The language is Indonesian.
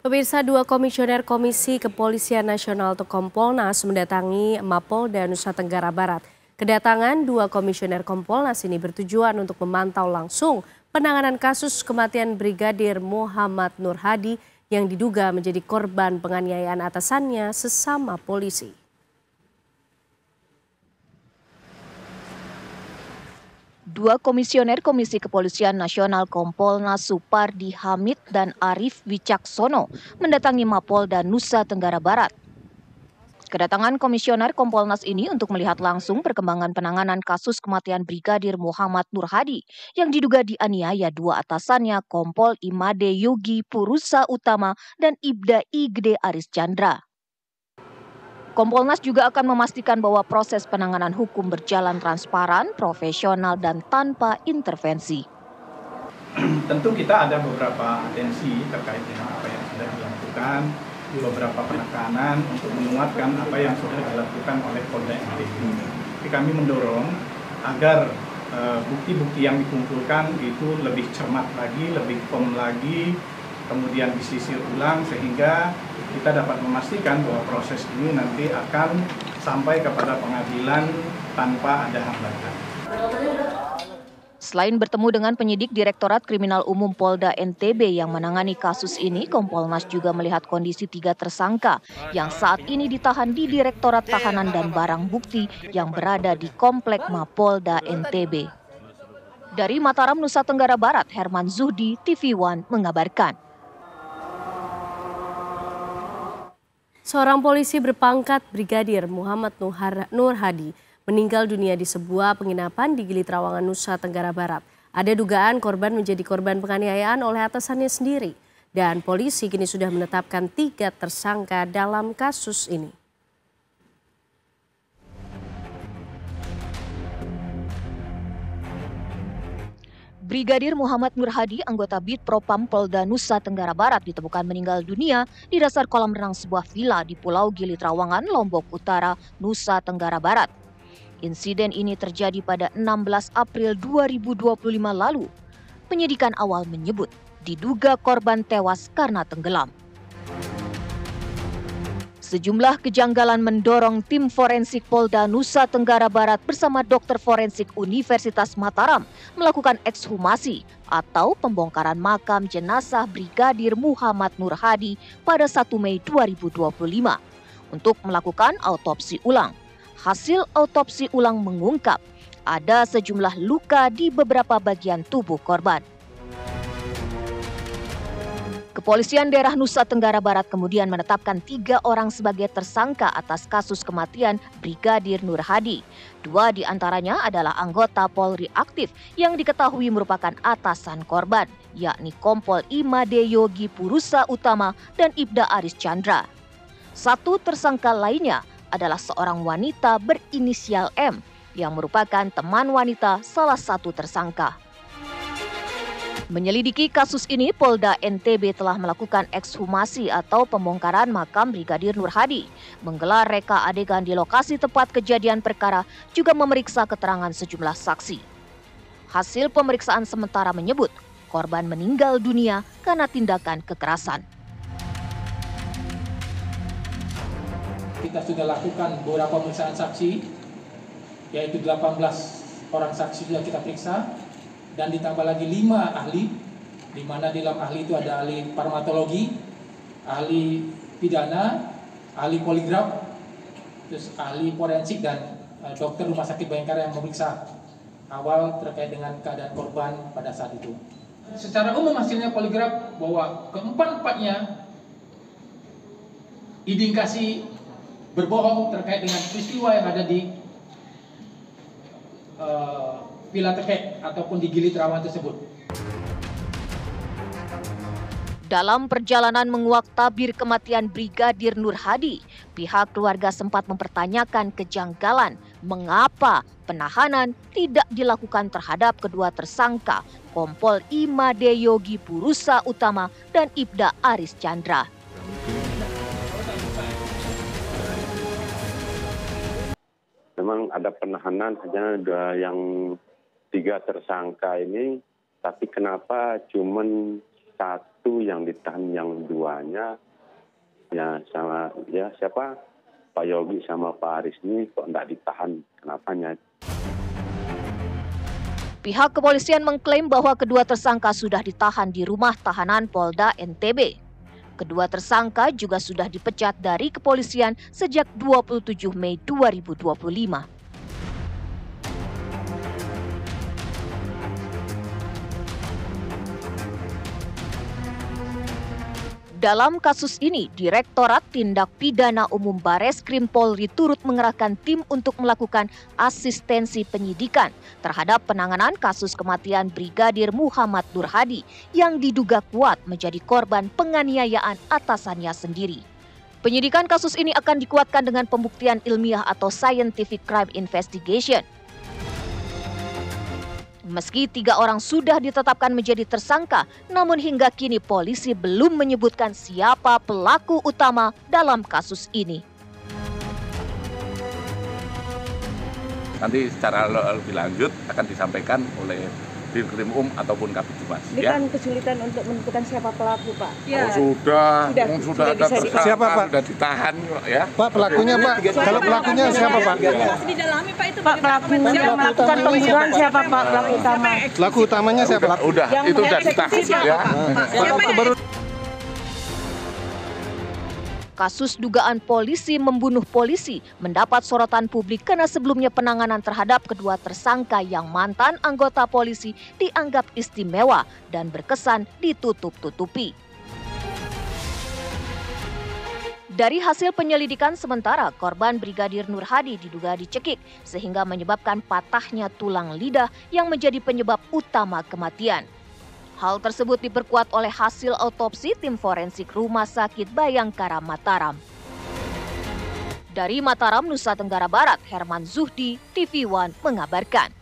Pemirsa, dua komisioner Komisi Kepolisian Nasional atau Kompolnas mendatangi Mapolda Nusa Tenggara Barat. Kedatangan dua komisioner Kompolnas ini bertujuan untuk memantau langsung penanganan kasus kematian Brigadir Muhammad Nur Hadi yang diduga menjadi korban penganiayaan atasannya sesama polisi. Dua komisioner Komisi Kepolisian Nasional Kompolnas Supardi Hamid dan Arif Wicaksono mendatangi Mapolda Nusa Tenggara Barat. Kedatangan komisioner Kompolnas ini untuk melihat langsung perkembangan penanganan kasus kematian Brigadir Muhammad Nur Hadi yang diduga dianiaya dua atasannya Kompol Imade Yogi Purusa Utama dan Ibda I Gede Aris Chandra. Kompolnas juga akan memastikan bahwa proses penanganan hukum berjalan transparan, profesional, dan tanpa intervensi. Tentu kita ada beberapa atensi terkait dengan apa yang sudah dilakukan, beberapa penekanan untuk menguatkan apa yang sudah dilakukan oleh Polda NTB. Tapi kami mendorong agar bukti-bukti yang dikumpulkan itu lebih cermat lagi, lebih firm lagi, kemudian disisir ulang sehingga kita dapat memastikan bahwa proses ini nanti akan sampai kepada pengadilan tanpa ada hambatan. Selain bertemu dengan penyidik Direktorat Kriminal Umum Polda NTB yang menangani kasus ini, Kompolnas juga melihat kondisi tiga tersangka yang saat ini ditahan di Direktorat Tahanan dan Barang Bukti yang berada di Komplek Mapolda NTB. Dari Mataram, Nusa Tenggara Barat, Herman Zuhdi, TV One mengabarkan. Seorang polisi berpangkat Brigadir Muhammad Nur Hadi meninggal dunia di sebuah penginapan di Gili Trawangan, Nusa Tenggara Barat. Ada dugaan korban menjadi korban penganiayaan oleh atasannya sendiri. Dan polisi kini sudah menetapkan 3 tersangka dalam kasus ini. Brigadir Muhammad Nur Hadi, anggota Bid Propam Polda Nusa Tenggara Barat, ditemukan meninggal dunia di dasar kolam renang sebuah villa di Pulau Gili Trawangan, Lombok Utara, Nusa Tenggara Barat. Insiden ini terjadi pada 16 April 2025 lalu. Penyidikan awal menyebut diduga korban tewas karena tenggelam. Sejumlah kejanggalan mendorong tim forensik Polda Nusa Tenggara Barat bersama dokter forensik Universitas Mataram melakukan ekshumasi atau pembongkaran makam jenazah Brigadir Muhammad Nur Hadi pada 1 Mei 2025 untuk melakukan autopsi ulang. Hasil autopsi ulang mengungkap ada sejumlah luka di beberapa bagian tubuh korban. Kepolisian daerah Nusa Tenggara Barat kemudian menetapkan 3 orang sebagai tersangka atas kasus kematian Brigadir Nur Hadi. 2 diantaranya adalah anggota Polri aktif yang diketahui merupakan atasan korban, yakni Kompol Imade Yogi Purusa Utama dan Ibda Aris Chandra. 1 tersangka lainnya adalah seorang wanita berinisial M yang merupakan teman wanita salah satu tersangka. Menyelidiki kasus ini, Polda NTB telah melakukan ekshumasi atau pembongkaran makam Brigadir Nur Hadi, menggelar reka adegan di lokasi tempat kejadian perkara, juga memeriksa keterangan sejumlah saksi. Hasil pemeriksaan sementara menyebut korban meninggal dunia karena tindakan kekerasan. Kita sudah lakukan beberapa pemeriksaan saksi, yaitu 18 orang saksi sudah kita periksa, dan ditambah lagi 5 ahli, di mana di dalam ahli itu ada ahli farmakologi, ahli pidana, ahli poligraf, terus ahli forensik dan dokter rumah sakit Bayangkara yang memeriksa awal terkait dengan keadaan korban pada saat itu. Secara umum hasilnya poligraf bahwa keempat-empatnya indikasi berbohong terkait dengan peristiwa yang ada di Villa Tekek ataupun di Gili Trawangan tersebut. Dalam perjalanan menguak tabir kematian Brigadir Nur Hadi, pihak keluarga sempat mempertanyakan kejanggalan mengapa penahanan tidak dilakukan terhadap kedua tersangka, Kompol Imade Yogi Purusa Utama dan Ibda Aris Chandra. Memang ada penahanan hanya yang 3 tersangka ini, tapi kenapa cuman satu yang ditahan, yang duanya ya sama ya siapa Pak Yogi sama Pak Aris ini kok enggak ditahan, kenapanya? Pihak kepolisian mengklaim bahwa kedua tersangka sudah ditahan di rumah tahanan Polda NTB. Kedua tersangka juga sudah dipecat dari kepolisian sejak 27 Mei 2025. Dalam kasus ini, Direktorat Tindak Pidana Umum Bareskrim Polri turut mengerahkan tim untuk melakukan asistensi penyidikan terhadap penanganan kasus kematian Brigadir Muhammad Nur Hadi yang diduga kuat menjadi korban penganiayaan atasannya sendiri. Penyidikan kasus ini akan dikuatkan dengan pembuktian ilmiah atau scientific crime investigation. Meski 3 orang sudah ditetapkan menjadi tersangka, namun hingga kini polisi belum menyebutkan siapa pelaku utama dalam kasus ini. Nanti secara lebih lanjut akan disampaikan oleh Dirkrim ataupun Kabid Humas. Ini kan kesulitan untuk menentukan siapa pelaku, Pak. Ya. Sudah ada tersangka, siapa, Pak? Sudah ditahan ya. Pak, pelakunya Pak, kalau pelakunya siapa Pak? Masih didalami Pak itu. Pak, pelakunya yang melakukan pembunuhan siapa Pak? Pelaku utama. Pelaku utamanya siapa? Udah, itu udah ditahan ya. Kasus dugaan polisi membunuh polisi mendapat sorotan publik karena sebelumnya penanganan terhadap kedua tersangka yang mantan anggota polisi dianggap istimewa dan berkesan ditutup-tutupi. Dari hasil penyelidikan sementara, korban Brigadir Nur Hadi diduga dicekik sehingga menyebabkan patahnya tulang lidah yang menjadi penyebab utama kematian. Hal tersebut diperkuat oleh hasil autopsi tim forensik Rumah Sakit Bayangkara Mataram. Dari Mataram, Nusa Tenggara Barat, Herman Zuhdi, TV One mengabarkan.